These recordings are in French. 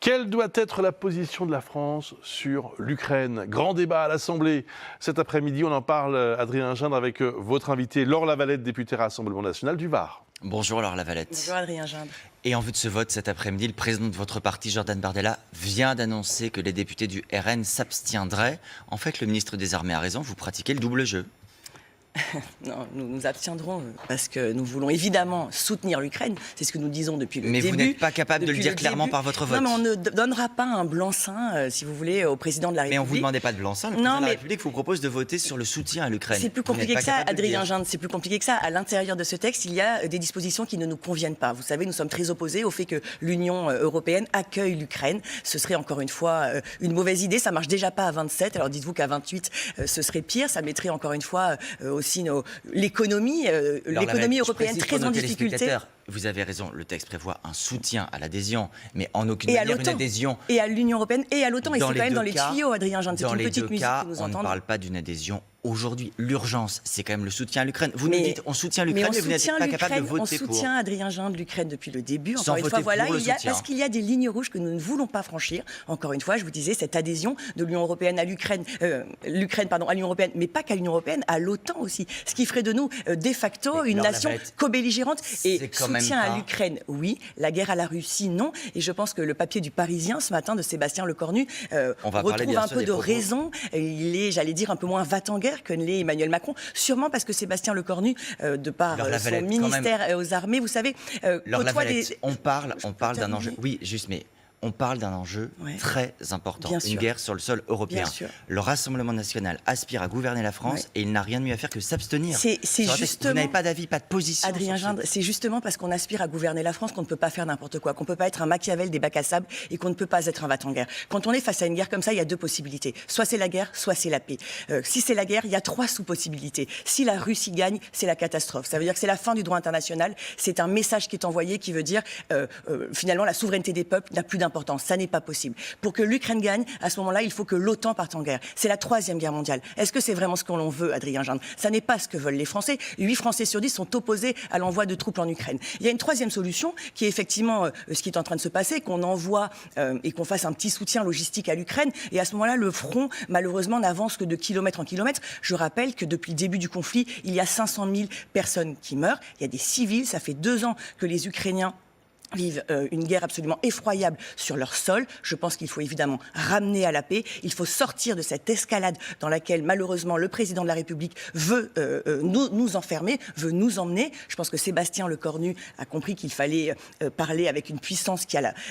Quelle doit être la position de la France sur l'Ukraine? Grand débat à l'Assemblée cet après-midi. On en parle, Adrien Gindre, avec votre invité, Laure Lavalette, députée Rassemblement National du Var. Bonjour Laure Lavalette. Bonjour Adrien Gindre. Et en vue de ce vote cet après-midi, le président de votre parti, Jordan Bardella, vient d'annoncer que les députés du RN s'abstiendraient. En fait, le ministre des Armées a raison, vous pratiquez le double jeu. Non, nous nous abstiendrons parce que nous voulons évidemment soutenir l'Ukraine. C'est ce que nous disons depuis le début. Mais vous n'êtes pas capable de le dire clairement par votre vote. Non, mais on ne donnera pas un blanc-seing, si vous voulez, au président de la République. Mais on ne vous demandait pas de blanc-seing. Le président de la République vous propose de voter sur le soutien à l'Ukraine. C'est plus compliqué que ça, Adrien Gindre. C'est plus compliqué que ça. À l'intérieur de ce texte, il y a des dispositions qui ne nous conviennent pas. Vous savez, nous sommes très opposés au fait que l'Union européenne accueille l'Ukraine. Ce serait encore une fois une mauvaise idée. Ça marche déjà pas à 27. Alors dites-vous qu'à 28, ce serait pire. Ça mettrait encore une fois aussi l'économie européenne très en difficulté. Vous avez raison, le texte prévoit un soutien à l'adhésion, mais en aucune manière une adhésion. Et à l'Union européenne et à l'OTAN. Et c'est quand même dans les tuyaux, Adrien Gindre. C'est une petite musique que nous entendons. On ne parle pas d'une adhésion. Aujourd'hui, l'urgence, c'est quand même le soutien à l'Ukraine. Vous nous dites, on soutient l'Ukraine, mais vous n'êtes pas capable de voter pour. On soutient, Adrien Gindre, l'Ukraine depuis le début. Encore une fois, voilà, parce qu'il y a des lignes rouges que nous ne voulons pas franchir. Encore une fois, je vous disais, cette adhésion de l'Union européenne à l'Ukraine, à l'Union européenne, mais pas qu'à l'Union européenne, à l'OTAN aussi. Ce qui ferait de nous, de facto, une nation co-belligérante. Et soutien à l'Ukraine, oui. La guerre à la Russie, non. Et je pense que le papier du Parisien, ce matin, de Sébastien Lecornu, retrouve un peu de raison. Il est, j'allais dire, un peu moins va-t-en-guerre que ne l'est Emmanuel Macron. Sûrement parce que Sébastien Lecornu, de par son ministère aux armées, vous savez, on parle d'un enjeu. Oui, juste, mais on parle d'un enjeu très important, une guerre sur le sol européen. Le Rassemblement national aspire à gouverner la France et il n'a rien de mieux à faire que s'abstenir. Vous n'avez pas d'avis, pas de position. Adrien Gindre, c'est justement parce qu'on aspire à gouverner la France qu'on ne peut pas faire n'importe quoi, qu'on ne peut pas être un Machiavel des bacs à sable et qu'on ne peut pas être un va-t-en-guerre. Quand on est face à une guerre comme ça, il y a deux possibilités. Soit c'est la guerre, soit c'est la paix. Si c'est la guerre, il y a trois sous-possibilités. Si la Russie gagne, c'est la catastrophe. Ça veut dire que c'est la fin du droit international. C'est un message qui est envoyé qui veut dire finalement la souveraineté des peuples n'a plus d'importance. Ça n'est pas possible. Pour que l'Ukraine gagne, à ce moment-là, il faut que l'OTAN parte en guerre. C'est la troisième guerre mondiale. Est-ce que c'est vraiment ce que l'on veut, Adrien Gindre? Ça n'est pas ce que veulent les Français. 8 Français sur 10 sont opposés à l'envoi de troupes en Ukraine. Il y a une troisième solution qui est effectivement ce qui est en train de se passer, qu'on envoie et qu'on fasse un petit soutien logistique à l'Ukraine. Et à ce moment-là, le front, malheureusement, n'avance que de kilomètre en kilomètre. Je rappelle que depuis le début du conflit, il y a 500 000 personnes qui meurent. Il y a des civils. Ça fait 2 ans que les Ukrainiens vivent une guerre absolument effroyable sur leur sol. Je pense qu'il faut évidemment ramener à la paix. Il faut sortir de cette escalade dans laquelle, malheureusement, le président de la République veut nous enfermer, veut nous emmener. Je pense que Sébastien Lecornu a compris qu'il fallait parler avec une puissance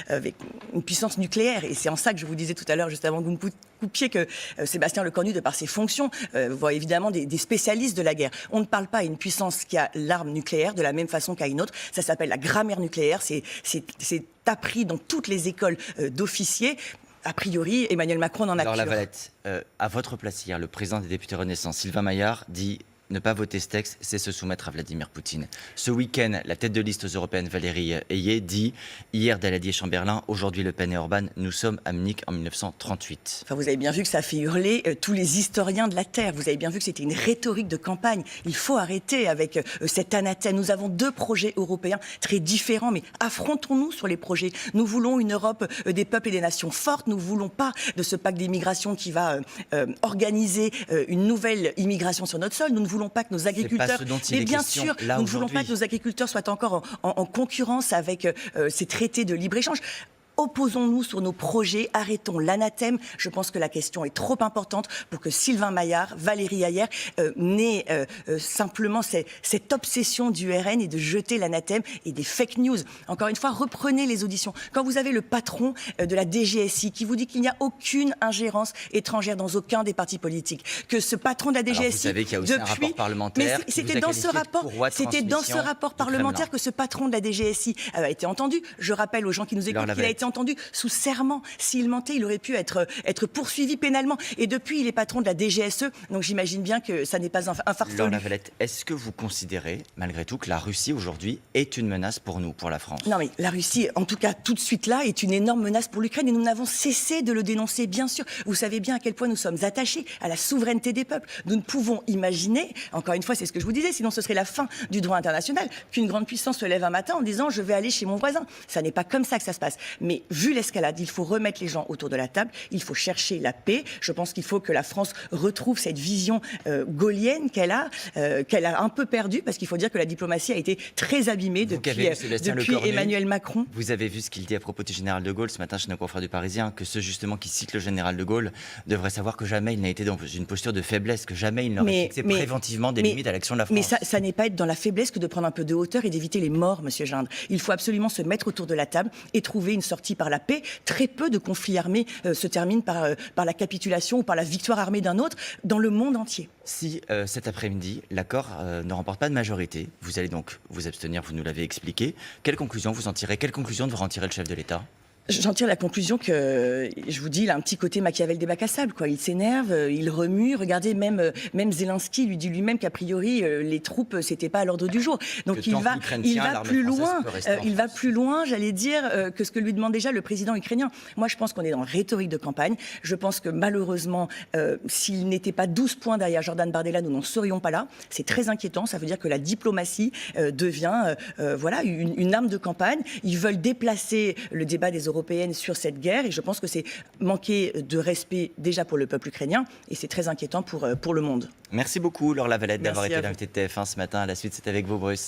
avec une puissance nucléaire. Et c'est en ça que je vous disais tout à l'heure, juste avant que vous me coupiez, que Sébastien Lecornu, de par ses fonctions, voit évidemment des spécialistes de la guerre. On ne parle pas à une puissance qui a l'arme nucléaire de la même façon qu'à une autre. Ça s'appelle la grammaire nucléaire. C'est appris dans toutes les écoles d'officiers. A priori, Emmanuel Macron en a Alors Lavalette, à votre place hier, le président des députés Renaissance, Sylvain Maillard, dit ne pas voter ce texte, c'est se soumettre à Vladimir Poutine. Ce week-end, la tête de liste aux européennes, Valérie Ayé, dit hier Daladier Chamberlain, aujourd'hui Le Pen et Orban, nous sommes à Munich en 1938. Enfin, vous avez bien vu que ça fait hurler tous les historiens de la Terre. Vous avez bien vu que c'était une rhétorique de campagne. Il faut arrêter avec cet anathème. Nous avons 2 projets européens très différents, mais affrontons-nous sur les projets. Nous voulons une Europe des peuples et des nations fortes. Nous ne voulons pas de ce pacte d'immigration qui va organiser une nouvelle immigration sur notre sol. Nous ne voulons pas que nos agriculteurs, mais bien sûr, nous ne voulons pas que nos agriculteurs soient encore en concurrence avec ces traités de libre-échange. Opposons-nous sur nos projets, arrêtons l'anathème. Je pense que la question est trop importante pour que Sylvain Maillard, Valérie Hayer n'aient simplement cette obsession du RN et de jeter l'anathème et des fake news. Encore une fois, reprenez les auditions. Quand vous avez le patron de la DGSI qui vous dit qu'il n'y a aucune ingérence étrangère dans aucun des partis politiques, que ce patron de la DGSI, alors vous savez qu'il y a aussi un rapport parlementaire. Mais c'était dans ce rapport parlementaire que ce patron de la DGSI a été entendu. Je rappelle aux gens qui nous écoutent qu'il a été entendu sous serment. S'il mentait, il aurait pu être poursuivi pénalement. Et depuis, il est patron de la DGSE, donc j'imagine bien que ça n'est pas un farfelu. Laure Lavalette, est-ce que vous considérez, malgré tout, que la Russie, aujourd'hui, est une menace pour nous, pour la France? Non, mais la Russie, en tout cas, tout de suite là, est une énorme menace pour l'Ukraine et nous n'avons cessé de le dénoncer, bien sûr. Vous savez bien à quel point nous sommes attachés à la souveraineté des peuples. Nous ne pouvons imaginer, encore une fois, c'est ce que je vous disais, sinon ce serait la fin du droit international, qu'une grande puissance se lève un matin en disant « je vais aller chez mon voisin ». Ça n'est pas comme ça que ça se passe. Mais Mais vu l'escalade, il faut remettre les gens autour de la table, il faut chercher la paix. Je pense qu'il faut que la France retrouve cette vision gaullienne qu'elle a un peu perdue, parce qu'il faut dire que la diplomatie a été très abîmée depuis Emmanuel Macron. Vous avez vu ce qu'il dit à propos du général de Gaulle ce matin chez nos confrères du Parisien, que ceux justement qui citent le général de Gaulle devraient savoir que jamais il n'a été dans une posture de faiblesse, que jamais il n'aurait fixé préventivement des limites à l'action de la France. Mais ça n'est pas être dans la faiblesse que de prendre un peu de hauteur et d'éviter les morts, monsieur Gindre. Il faut absolument se mettre autour de la table et trouver une sortie par la paix. Très peu de conflits armés se terminent par la capitulation ou par la victoire armée d'un autre dans le monde entier. Si cet après-midi, l'accord ne remporte pas de majorité, vous allez donc vous abstenir, vous nous l'avez expliqué. Quelle conclusion vous en tirez? Quelle conclusion devra en tirer le chef de l'État? J'en tire la conclusion que, je vous dis, il a un petit côté Machiavel des bacs à sable, quoi. Il s'énerve, il remue. Regardez, même Zelensky lui dit lui-même qu'a priori, les troupes, c'était pas à l'ordre du jour. Donc il va plus loin. Il va plus loin, j'allais dire, que ce que lui demande déjà le président ukrainien. Moi, je pense qu'on est dans rhétorique de campagne. Je pense que malheureusement, s'il n'était pas 12 points derrière Jordan Bardella, nous n'en serions pas là. C'est très inquiétant. Ça veut dire que la diplomatie devient, une arme de campagne. Ils veulent déplacer le débat des Européennes sur cette guerre, et je pense que c'est manquer de respect déjà pour le peuple ukrainien, et c'est très inquiétant pour le monde. Merci beaucoup Laure Lavalette d'avoir été à vous. l'invitée de TF1 ce matin. À la suite, c'est avec vous Bruce.